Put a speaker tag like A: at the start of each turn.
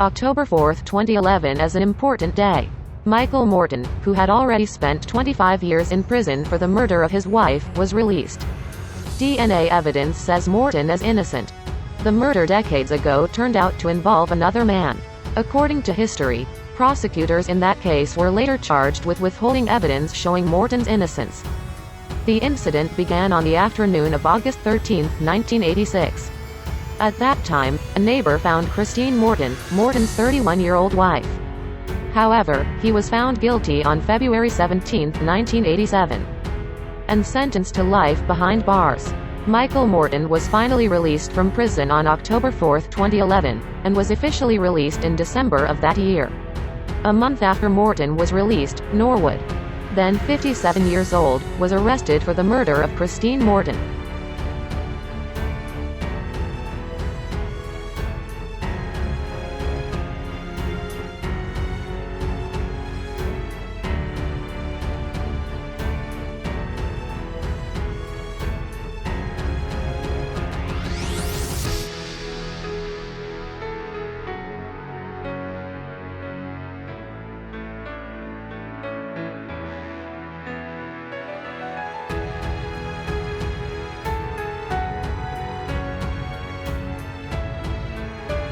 A: October 4, 2011 is an important day. Michael Morton, who had already spent 25 years in prison for the murder of his wife, was released. DNA evidence says Morton is innocent. The murder decades ago turned out to involve another man. According to history, prosecutors in that case were later charged with withholding evidence showing Morton's innocence. The incident began on the afternoon of August 13, 1986. At that time, a neighbor found Christine Morton, Morton's 31-year-old wife. However, he was found guilty on February 17, 1987, and sentenced to life behind bars. Michael Morton was finally released from prison on October 4, 2011, and was officially released in December of that year. A month after Morton was released, Norwood, then 57 years old, was arrested for the murder of Christine Morton.